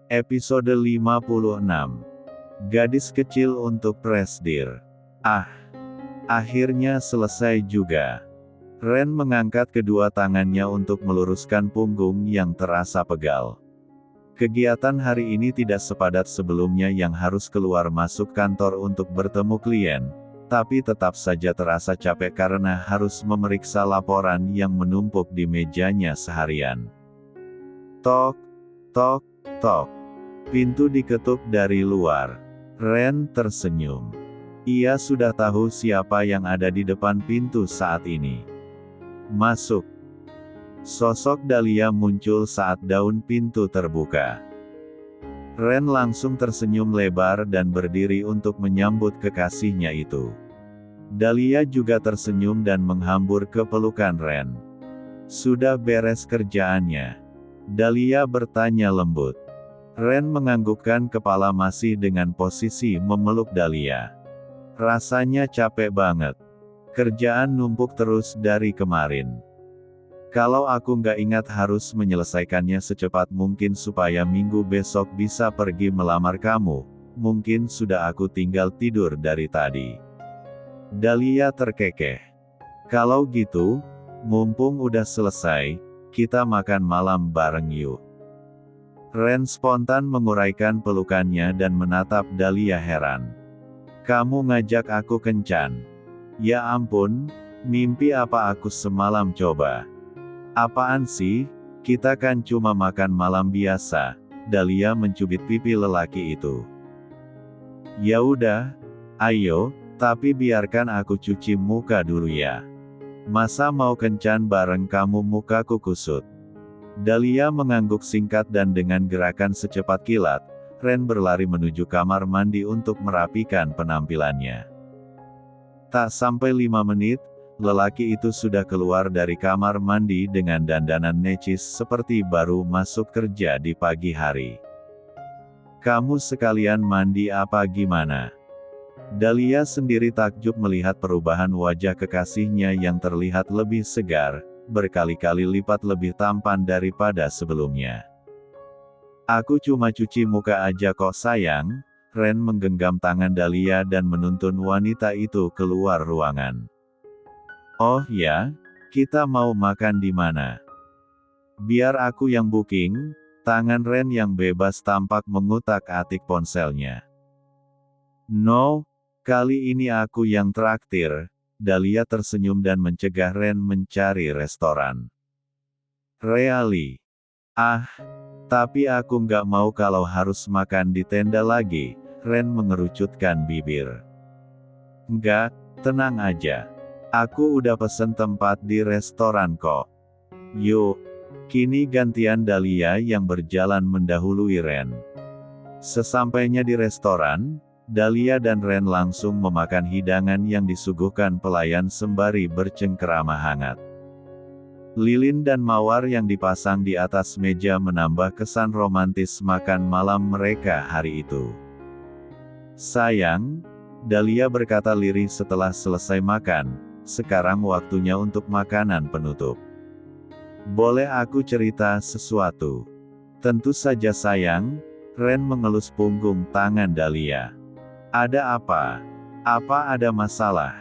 Episode 56. Gadis kecil untuk Presdir. Akhirnya selesai juga. Ren mengangkat kedua tangannya untuk meluruskan punggung yang terasa pegal. Kegiatan hari ini tidak sepadat sebelumnya yang harus keluar masuk kantor untuk bertemu klien, tapi tetap saja terasa capek karena harus memeriksa laporan yang menumpuk di mejanya seharian. Tok, tok, tok. Pintu diketuk dari luar. Ren tersenyum. Ia sudah tahu siapa yang ada di depan pintu saat ini. Masuk. Sosok Dahlia muncul saat daun pintu terbuka. Ren langsung tersenyum lebar dan berdiri untuk menyambut kekasihnya itu. Dahlia juga tersenyum dan menghambur ke pelukan Ren. Sudah beres kerjaannya? Dahlia bertanya lembut. Ren menganggukkan kepala masih dengan posisi memeluk Dahlia. Rasanya capek banget. Kerjaan numpuk terus dari kemarin. Kalau aku nggak ingat harus menyelesaikannya secepat mungkin supaya minggu besok bisa pergi melamar kamu, mungkin sudah aku tinggal tidur dari tadi. Dahlia terkekeh. Kalau gitu, mumpung udah selesai, kita makan malam bareng yuk. Ren spontan menguraikan pelukannya dan menatap Dahlia heran. Kamu ngajak aku kencan? Ya ampun, mimpi apa aku semalam coba? Apaan sih, kita kan cuma makan malam biasa. Dahlia mencubit pipi lelaki itu. Ya udah, ayo, tapi biarkan aku cuci muka dulu ya. Masa mau kencan bareng kamu mukaku kusut? Dahlia mengangguk singkat dan dengan gerakan secepat kilat, Ren berlari menuju kamar mandi untuk merapikan penampilannya. Tak sampai 5 menit, lelaki itu sudah keluar dari kamar mandi dengan dandanan necis seperti baru masuk kerja di pagi hari. Kamu sekalian mandi apa gimana? Dahlia sendiri takjub melihat perubahan wajah kekasihnya yang terlihat lebih segar, berkali-kali lipat lebih tampan daripada sebelumnya. Aku cuma cuci muka aja kok sayang. Ren menggenggam tangan Dahlia dan menuntun wanita itu keluar ruangan. Oh ya, kita mau makan di mana? Biar aku yang booking. Tangan Ren yang bebas tampak mengutak-atik ponselnya. No, kali ini aku yang traktir. Dahlia tersenyum dan mencegah Ren mencari restoran. Really? Tapi aku nggak mau kalau harus makan di tenda lagi. Ren mengerucutkan bibir. Nggak, tenang aja. Aku udah pesen tempat di restoran kok. Yuk. Kini gantian Dahlia yang berjalan mendahului Ren. Sesampainya di restoran, Dahlia dan Ren langsung memakan hidangan yang disuguhkan pelayan sembari bercengkerama hangat. Lilin dan mawar yang dipasang di atas meja menambah kesan romantis makan malam mereka hari itu. Sayang, Dahlia berkata lirih setelah selesai makan, sekarang waktunya untuk makanan penutup. Boleh aku cerita sesuatu? Tentu saja sayang, Ren mengelus punggung tangan Dahlia. Ada apa? Apa ada masalah?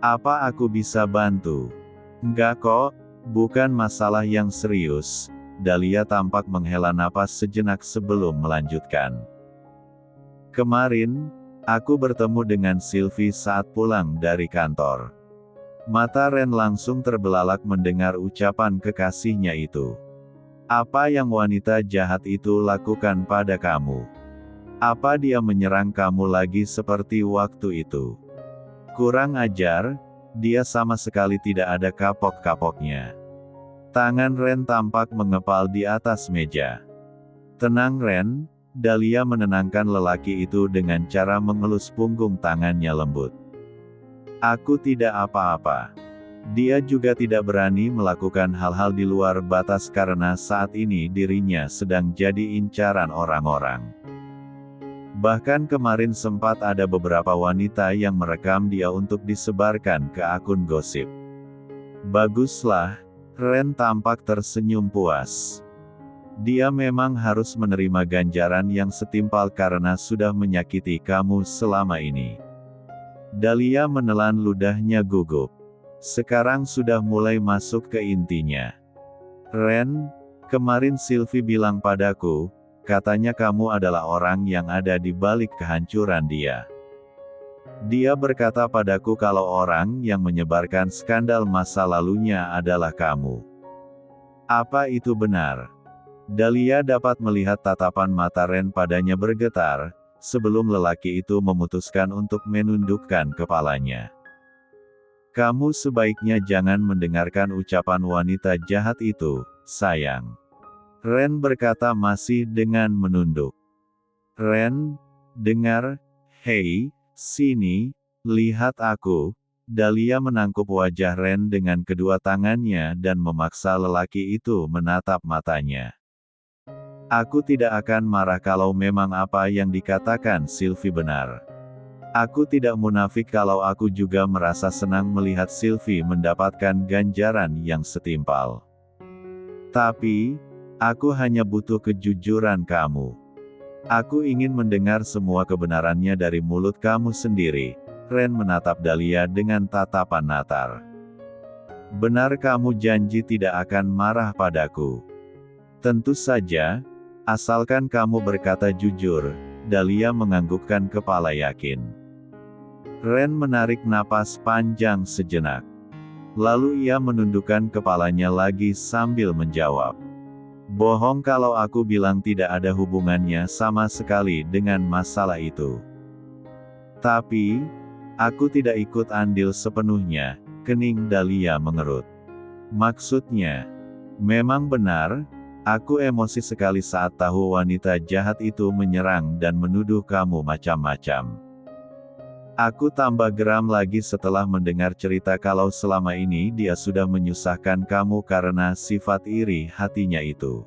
Apa aku bisa bantu? Enggak kok, bukan masalah yang serius. Dahlia tampak menghela napas sejenak sebelum melanjutkan. Kemarin, aku bertemu dengan Sylvie saat pulang dari kantor. Mata Ren langsung terbelalak mendengar ucapan kekasihnya itu. Apa yang wanita jahat itu lakukan pada kamu? Apa dia menyerang kamu lagi seperti waktu itu? Kurang ajar, dia sama sekali tidak ada kapok-kapoknya. Tangan Ren tampak mengepal di atas meja. Tenang Ren, Dahlia menenangkan lelaki itu dengan cara mengelus punggung tangannya lembut. Aku tidak apa-apa. Dia juga tidak berani melakukan hal-hal di luar batas karena saat ini dirinya sedang jadi incaran orang-orang. Bahkan kemarin sempat ada beberapa wanita yang merekam dia untuk disebarkan ke akun gosip. Baguslah, Ren tampak tersenyum puas. Dia memang harus menerima ganjaran yang setimpal karena sudah menyakiti kamu selama ini. Dahlia menelan ludahnya gugup. Sekarang sudah mulai masuk ke intinya. Ren, kemarin Sylvie bilang padaku, katanya kamu adalah orang yang ada di balik kehancuran dia. Dia berkata padaku kalau orang yang menyebarkan skandal masa lalunya adalah kamu. Apa itu benar? Dahlia dapat melihat tatapan mata Ren padanya bergetar, sebelum lelaki itu memutuskan untuk menundukkan kepalanya. Kamu sebaiknya jangan mendengarkan ucapan wanita jahat itu, sayang. Ren berkata masih dengan menunduk. Ren, dengar, hei, sini, lihat aku. Dahlia menangkup wajah Ren dengan kedua tangannya dan memaksa lelaki itu menatap matanya. Aku tidak akan marah kalau memang apa yang dikatakan Sylvie benar. Aku tidak munafik kalau aku juga merasa senang melihat Sylvie mendapatkan ganjaran yang setimpal. Tapi, aku hanya butuh kejujuran kamu. Aku ingin mendengar semua kebenarannya dari mulut kamu sendiri. Ren menatap Dahlia dengan tatapan datar. Benar kamu janji tidak akan marah padaku? Tentu saja. Asalkan kamu berkata jujur, Dahlia menganggukkan kepala yakin. Ren menarik napas panjang sejenak. Lalu ia menundukkan kepalanya lagi sambil menjawab. Bohong kalau aku bilang tidak ada hubungannya sama sekali dengan masalah itu. Tapi, aku tidak ikut andil sepenuhnya, kening Dahlia mengerut. Maksudnya, memang benar, aku emosi sekali saat tahu wanita jahat itu menyerang dan menuduh kamu macam-macam. Aku tambah geram lagi setelah mendengar cerita kalau selama ini dia sudah menyusahkan kamu karena sifat iri hatinya itu.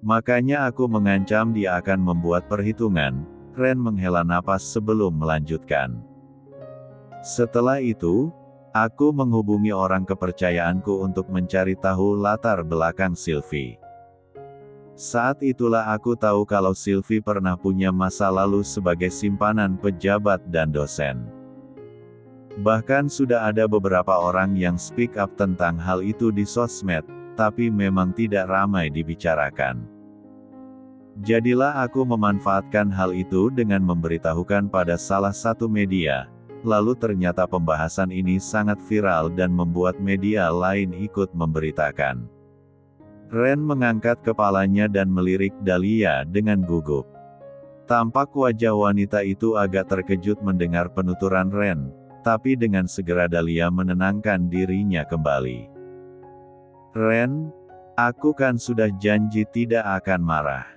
Makanya aku mengancam dia akan membuat perhitungan. Ren menghela napas sebelum melanjutkan. Setelah itu, aku menghubungi orang kepercayaanku untuk mencari tahu latar belakang Sylvie. Saat itulah aku tahu kalau Sylvie pernah punya masa lalu sebagai simpanan pejabat dan dosen. Bahkan sudah ada beberapa orang yang speak up tentang hal itu di sosmed, tapi memang tidak ramai dibicarakan. Jadilah aku memanfaatkan hal itu dengan memberitahukan pada salah satu media. Lalu ternyata pembahasan ini sangat viral dan membuat media lain ikut memberitakan. Ren mengangkat kepalanya dan melirik Dahlia dengan gugup. Tampak wajah wanita itu agak terkejut mendengar penuturan Ren, tapi dengan segera Dahlia menenangkan dirinya kembali. Ren, aku kan sudah janji tidak akan marah.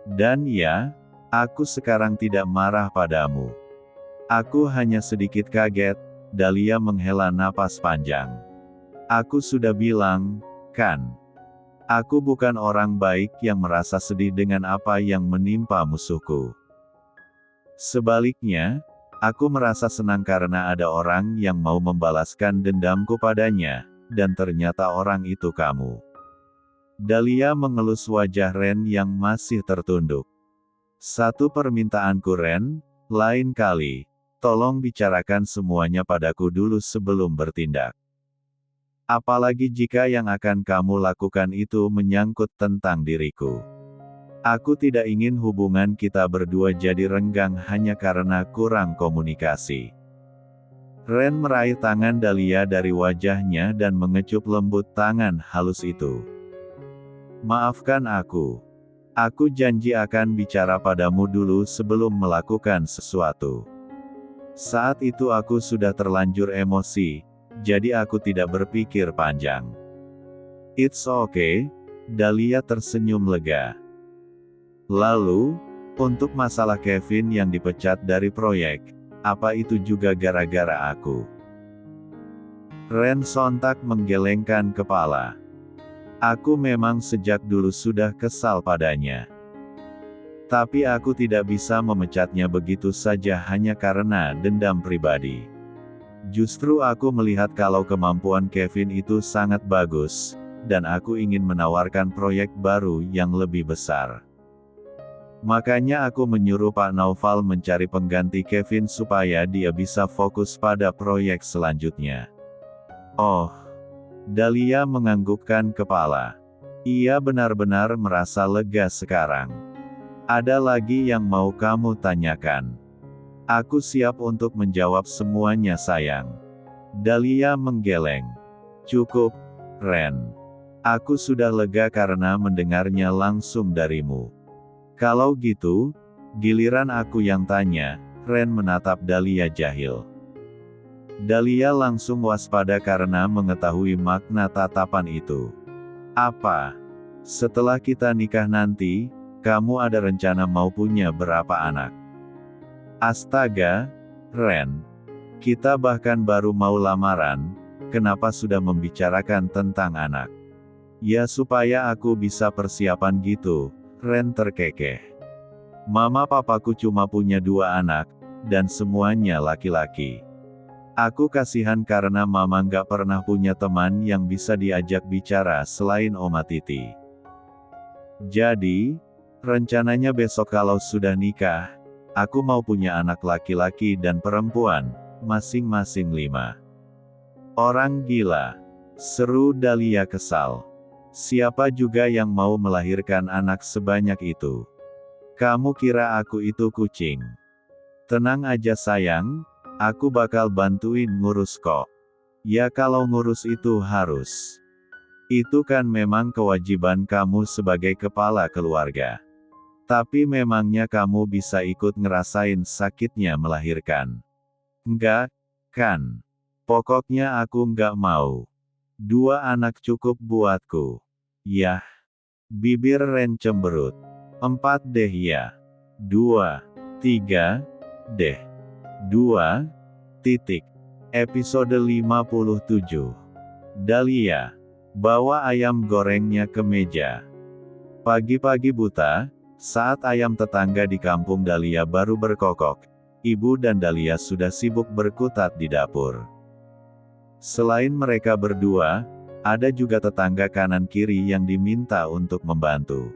Dan ya, aku sekarang tidak marah padamu. Aku hanya sedikit kaget. Dahlia menghela napas panjang. Aku sudah bilang, kan? Aku bukan orang baik yang merasa sedih dengan apa yang menimpa musuhku. Sebaliknya, aku merasa senang karena ada orang yang mau membalaskan dendamku padanya, dan ternyata orang itu kamu. Dahlia mengelus wajah Ren yang masih tertunduk. Satu permintaanku Ren, lain kali, tolong bicarakan semuanya padaku dulu sebelum bertindak. Apalagi jika yang akan kamu lakukan itu menyangkut tentang diriku. Aku tidak ingin hubungan kita berdua jadi renggang hanya karena kurang komunikasi. Ren meraih tangan Dahlia dari wajahnya dan mengecup lembut tangan halus itu. Maafkan aku. Aku janji akan bicara padamu dulu sebelum melakukan sesuatu. Saat itu aku sudah terlanjur emosi, jadi aku tidak berpikir panjang. It's okay, Dahlia tersenyum lega. Lalu, untuk masalah Kevin yang dipecat dari proyek, apa itu juga gara-gara aku? Ren sontak menggelengkan kepala. Aku memang sejak dulu sudah kesal padanya. Tapi aku tidak bisa memecatnya begitu saja hanya karena dendam pribadi. Justru aku melihat kalau kemampuan Kevin itu sangat bagus, dan aku ingin menawarkan proyek baru yang lebih besar. Makanya aku menyuruh Pak Naufal mencari pengganti Kevin supaya dia bisa fokus pada proyek selanjutnya. Oh, Dahlia menganggukkan kepala. Ia benar-benar merasa lega sekarang. Ada lagi yang mau kamu tanyakan? Aku siap untuk menjawab semuanya sayang. Dahlia menggeleng. Cukup, Ren. Aku sudah lega karena mendengarnya langsung darimu. Kalau gitu, giliran aku yang tanya. Ren menatap Dahlia jahil. Dahlia langsung waspada karena mengetahui makna tatapan itu. Apa? Setelah kita nikah nanti, kamu ada rencana mau punya berapa anak? Astaga, Ren. Kita bahkan baru mau lamaran, kenapa sudah membicarakan tentang anak? Ya supaya aku bisa persiapan gitu, Ren terkekeh. Mama papaku cuma punya 2 anak, dan semuanya laki-laki. Aku kasihan karena mama nggak pernah punya teman yang bisa diajak bicara selain Oma Titi. Jadi, rencananya besok kalau sudah nikah, aku mau punya anak laki-laki dan perempuan, masing-masing 5. Orang gila. Seru Dahlia kesal. Siapa juga yang mau melahirkan anak sebanyak itu? Kamu kira aku itu kucing? Tenang aja sayang, aku bakal bantuin ngurus kok. Ya kalau ngurus itu harus. Itu kan memang kewajiban kamu sebagai kepala keluarga. Tapi memangnya kamu bisa ikut ngerasain sakitnya melahirkan? Enggak, kan? Pokoknya aku enggak mau. 2 anak cukup buatku. Yah. Bibir Ren cemberut. 4 deh ya. 2, 3, deh. 2, titik. Episode 57. Dahlia. Bawa ayam gorengnya ke meja. Pagi-pagi buta, saat ayam tetangga di kampung Dahlia baru berkokok, ibu dan Dahlia sudah sibuk berkutat di dapur. Selain mereka berdua, ada juga tetangga kanan kiri yang diminta untuk membantu.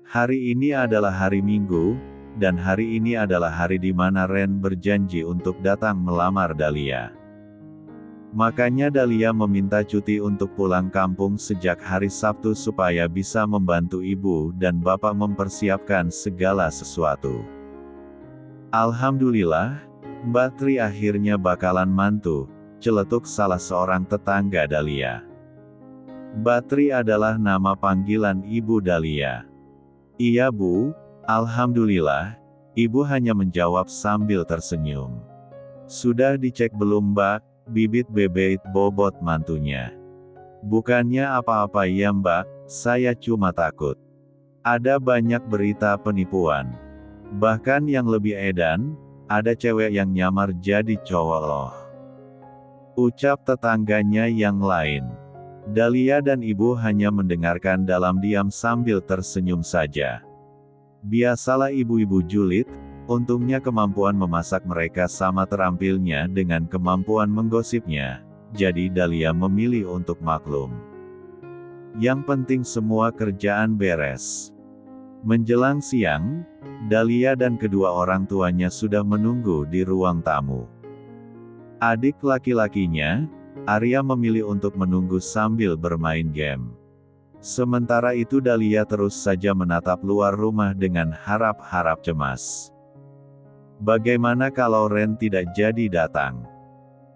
Hari ini adalah hari Minggu, dan hari ini adalah hari di mana Ren berjanji untuk datang melamar Dahlia. Makanya Dahlia meminta cuti untuk pulang kampung sejak hari Sabtu supaya bisa membantu ibu dan bapak mempersiapkan segala sesuatu. Alhamdulillah, Mbak Tri akhirnya bakalan mantu, celetuk salah seorang tetangga Dahlia. Mbak Tri adalah nama panggilan ibu Dahlia. Iya bu, alhamdulillah, ibu hanya menjawab sambil tersenyum. Sudah dicek belum mbak? Bibit bebet bobot mantunya. Bukannya apa-apa ya mbak, saya cuma takut. Ada banyak berita penipuan. Bahkan yang lebih edan, ada cewek yang nyamar jadi cowok loh. Ucap tetangganya yang lain. Dahlia dan ibu hanya mendengarkan dalam diam sambil tersenyum saja. Biasalah ibu-ibu julid, untungnya kemampuan memasak mereka sama terampilnya dengan kemampuan menggosipnya, jadi Dahlia memilih untuk maklum. Yang penting semua kerjaan beres. Menjelang siang, Dahlia dan kedua orang tuanya sudah menunggu di ruang tamu. Adik laki-lakinya, Arya memilih untuk menunggu sambil bermain game. Sementara itu Dahlia terus saja menatap luar rumah dengan harap-harap cemas. Bagaimana kalau Ren tidak jadi datang?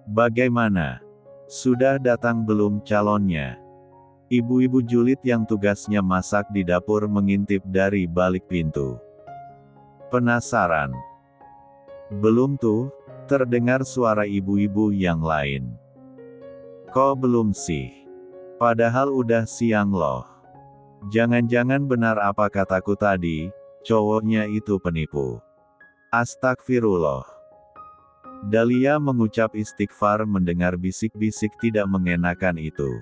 Bagaimana? Sudah datang belum calonnya? Ibu-ibu julid yang tugasnya masak di dapur mengintip dari balik pintu. Penasaran? Belum tuh, terdengar suara ibu-ibu yang lain. Kok belum sih? Padahal udah siang loh. Jangan-jangan benar apa kataku tadi, cowoknya itu penipu. Astagfirullah. Dahlia mengucap istighfar mendengar bisik-bisik tidak mengenakan itu.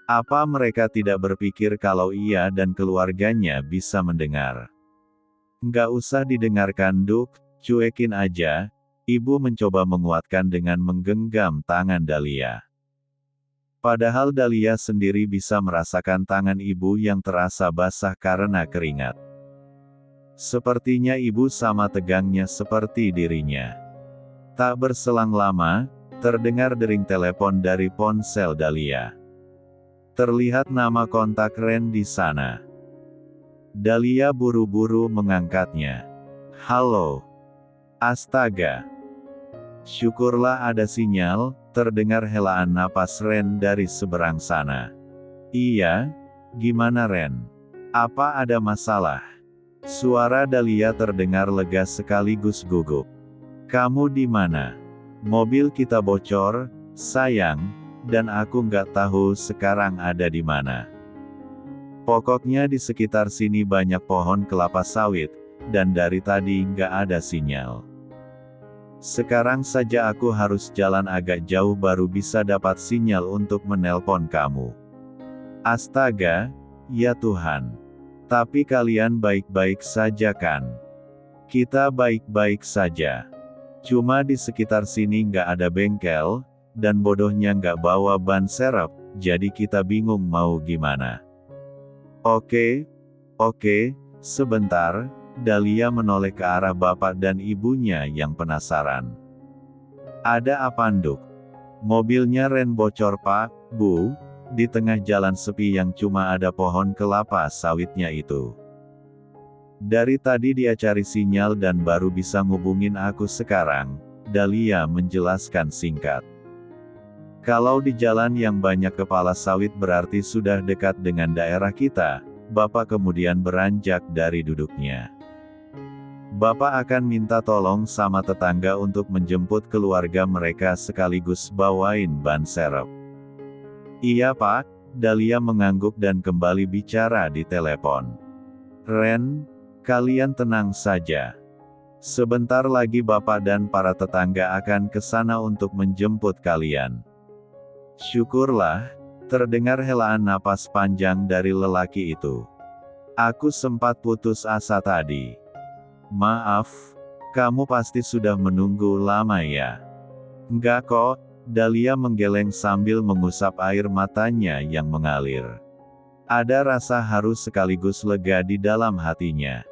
Apa mereka tidak berpikir kalau ia dan keluarganya bisa mendengar? Nggak usah didengarkan Duk, cuekin aja. Ibu mencoba menguatkan dengan menggenggam tangan Dahlia. Padahal Dahlia sendiri bisa merasakan tangan ibu yang terasa basah karena keringat. Sepertinya ibu sama tegangnya seperti dirinya. Tak berselang lama, terdengar dering telepon dari ponsel Dahlia. Terlihat nama kontak Ren di sana. Dahlia buru-buru mengangkatnya. Halo. Astaga. Syukurlah ada sinyal, terdengar helaan napas Ren dari seberang sana. Iya, gimana Ren? Apa ada masalah? Suara Dahlia terdengar lega sekaligus gugup. Kamu di mana? Mobil kita bocor, sayang, dan aku nggak tahu sekarang ada di mana. Pokoknya di sekitar sini banyak pohon kelapa sawit, dan dari tadi nggak ada sinyal. Sekarang saja aku harus jalan agak jauh baru bisa dapat sinyal untuk menelpon kamu. Astaga, ya Tuhan. Tapi kalian baik-baik saja kan? Kita baik-baik saja. Cuma di sekitar sini nggak ada bengkel, dan bodohnya nggak bawa ban serep, jadi kita bingung mau gimana. Oke, sebentar. Dahlia menoleh ke arah bapak dan ibunya yang penasaran. Ada apa Nduk? Mobilnya Ren bocor Pak, Bu, di tengah jalan sepi yang cuma ada pohon kelapa sawitnya itu. Dari tadi dia cari sinyal dan baru bisa ngubungin aku sekarang, Dahlia menjelaskan singkat. Kalau di jalan yang banyak kepala sawit berarti sudah dekat dengan daerah kita, Bapak kemudian beranjak dari duduknya. Bapak akan minta tolong sama tetangga untuk menjemput keluarga mereka sekaligus bawain ban serep. Iya Pak, Dahlia mengangguk dan kembali bicara di telepon. Ren, kalian tenang saja. Sebentar lagi Bapak dan para tetangga akan ke sana untuk menjemput kalian. Syukurlah, terdengar helaan napas panjang dari lelaki itu. Aku sempat putus asa tadi. Maaf, kamu pasti sudah menunggu lama ya. Enggak kok, Dahlia menggeleng sambil mengusap air matanya yang mengalir. Ada rasa haru sekaligus lega di dalam hatinya.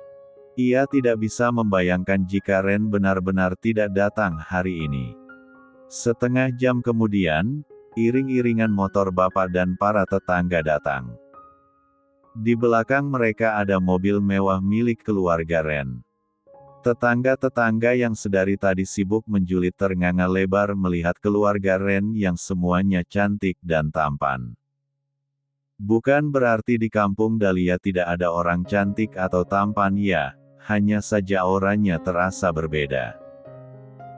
Ia tidak bisa membayangkan jika Ren benar-benar tidak datang hari ini. Setengah jam kemudian, iring-iringan motor bapak dan para tetangga datang. Di belakang mereka ada mobil mewah milik keluarga Ren. Tetangga-tetangga yang sedari tadi sibuk menjulit ternganga lebar melihat keluarga Ren yang semuanya cantik dan tampan. Bukan berarti di kampung Dahlia tidak ada orang cantik atau tampan ya, hanya saja auranya terasa berbeda.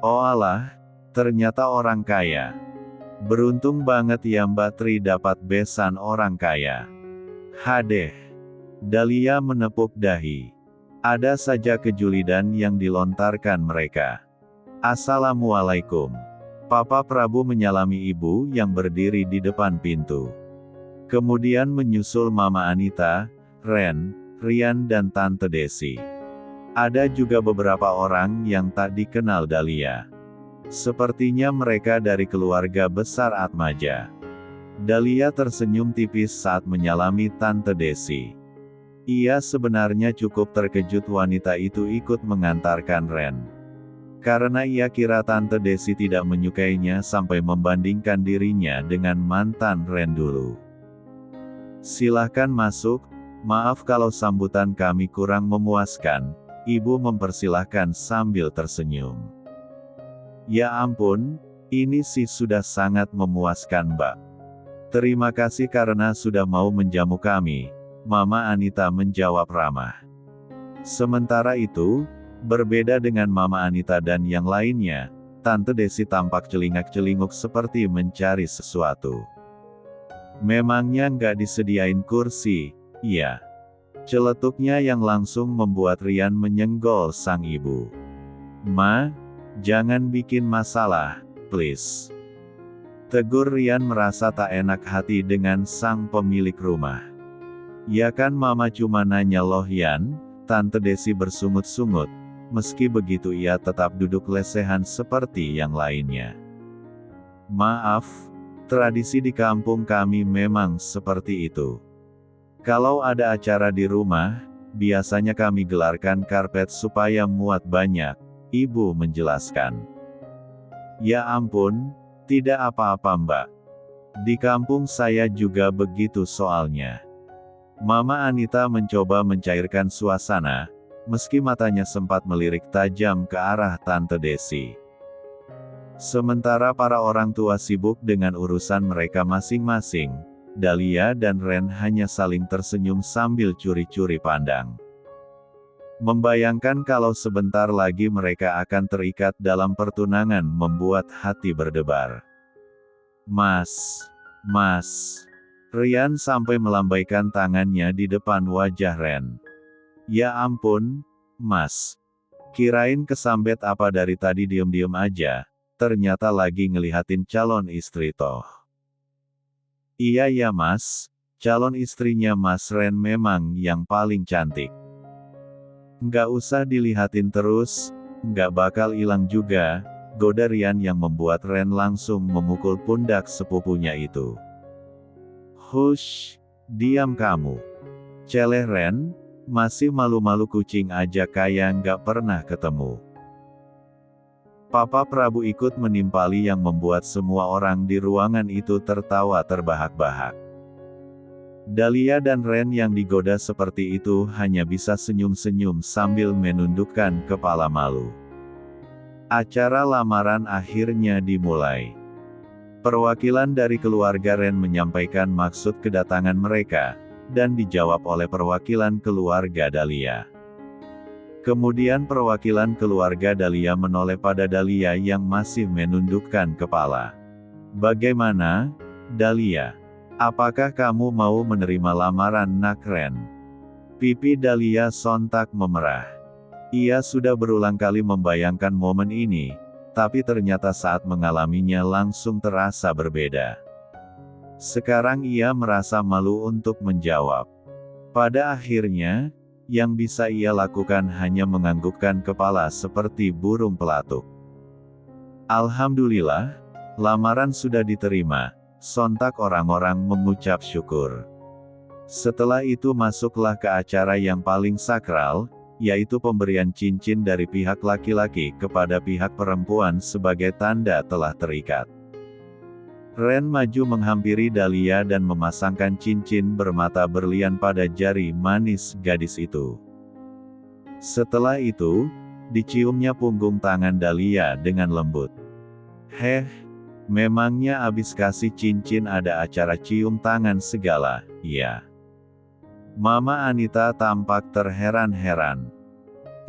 Oh alah, ternyata orang kaya. Beruntung banget ya Mbak Tri dapat besan orang kaya. Hadeh. Dahlia menepuk dahi. Ada saja kejulidan yang dilontarkan mereka. Assalamualaikum. Papa Prabu menyalami ibu yang berdiri di depan pintu. Kemudian menyusul Mama Anita, Ren, Rian dan Tante Desi. Ada juga beberapa orang yang tak dikenal Dahlia. Sepertinya mereka dari keluarga besar Atmaja. Dahlia tersenyum tipis saat menyalami Tante Desi. Ia sebenarnya cukup terkejut wanita itu ikut mengantarkan Ren. Karena ia kira Tante Desi tidak menyukainya sampai membandingkan dirinya dengan mantan Ren dulu. Silahkan masuk, maaf kalau sambutan kami kurang memuaskan, ibu mempersilahkan sambil tersenyum. Ya ampun, ini sih sudah sangat memuaskan Mbak. Terima kasih karena sudah mau menjamu kami. Mama Anita menjawab ramah. Sementara itu, berbeda dengan Mama Anita dan yang lainnya, Tante Desi tampak celingak-celinguk seperti mencari sesuatu. Memangnya nggak disediain kursi, iya. Celetuknya yang langsung membuat Rian menyenggol sang ibu. Ma, jangan bikin masalah, please. Tegur Rian merasa tak enak hati dengan sang pemilik rumah. Ya kan Mama cuma nanya loh Yan, Tante Desi bersungut-sungut. Meski begitu ia tetap duduk lesehan seperti yang lainnya. Maaf, tradisi di kampung kami memang seperti itu. Kalau ada acara di rumah, biasanya kami gelarkan karpet supaya muat banyak, ibu menjelaskan. Ya ampun, tidak apa-apa mbak. Di kampung saya juga begitu soalnya. Mama Anita mencoba mencairkan suasana, meski matanya sempat melirik tajam ke arah Tante Desi. Sementara para orang tua sibuk dengan urusan mereka masing-masing, Dahlia dan Ren hanya saling tersenyum sambil curi-curi pandang. Membayangkan kalau sebentar lagi mereka akan terikat dalam pertunangan membuat hati berdebar. Mas, Rian sampai melambaikan tangannya di depan wajah Ren. Ya ampun, Mas. Kirain kesambet apa dari tadi diem-diem aja, ternyata lagi ngelihatin calon istri toh. Iya ya Mas, calon istrinya Mas Ren memang yang paling cantik. Nggak usah dilihatin terus, nggak bakal hilang juga, goda Rian yang membuat Ren langsung memukul pundak sepupunya itu. Hush, diam kamu. Celeh Ren, masih malu-malu kucing aja kayak nggak pernah ketemu. Papa Prabu ikut menimpali yang membuat semua orang di ruangan itu tertawa terbahak-bahak. Dahlia dan Ren yang digoda seperti itu hanya bisa senyum-senyum sambil menundukkan kepala malu. Acara lamaran akhirnya dimulai. Perwakilan dari keluarga Ren menyampaikan maksud kedatangan mereka, dan dijawab oleh perwakilan keluarga Dahlia. Kemudian perwakilan keluarga Dahlia menoleh pada Dahlia yang masih menundukkan kepala. Bagaimana, Dahlia? Apakah kamu mau menerima lamaran nak Ren? Pipi Dahlia sontak memerah. Ia sudah berulang kali membayangkan momen ini, tapi ternyata saat mengalaminya langsung terasa berbeda. Sekarang ia merasa malu untuk menjawab. Pada akhirnya, yang bisa ia lakukan hanya menganggukkan kepala seperti burung pelatuk. Alhamdulillah, lamaran sudah diterima, sontak orang-orang mengucap syukur. Setelah itu masuklah ke acara yang paling sakral, yaitu pemberian cincin dari pihak laki-laki kepada pihak perempuan sebagai tanda telah terikat. Ren maju menghampiri Dahlia dan memasangkan cincin bermata berlian pada jari manis gadis itu. Setelah itu, diciumnya punggung tangan Dahlia dengan lembut. Memangnya abis kasih cincin ada acara cium tangan segala, ya? Mama Anita tampak terheran-heran.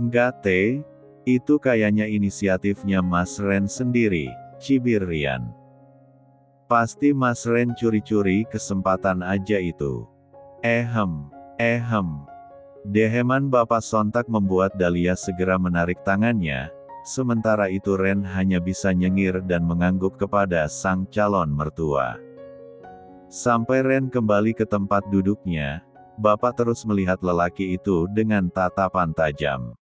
Enggak teh, itu kayaknya inisiatifnya Mas Ren sendiri, cibir Rian. Pasti Mas Ren curi-curi kesempatan aja itu. Deheman Bapak sontak membuat Dahlia segera menarik tangannya, sementara itu Ren hanya bisa nyengir dan mengangguk kepada sang calon mertua. Sampai Ren kembali ke tempat duduknya, Bapak terus melihat lelaki itu dengan tatapan tajam.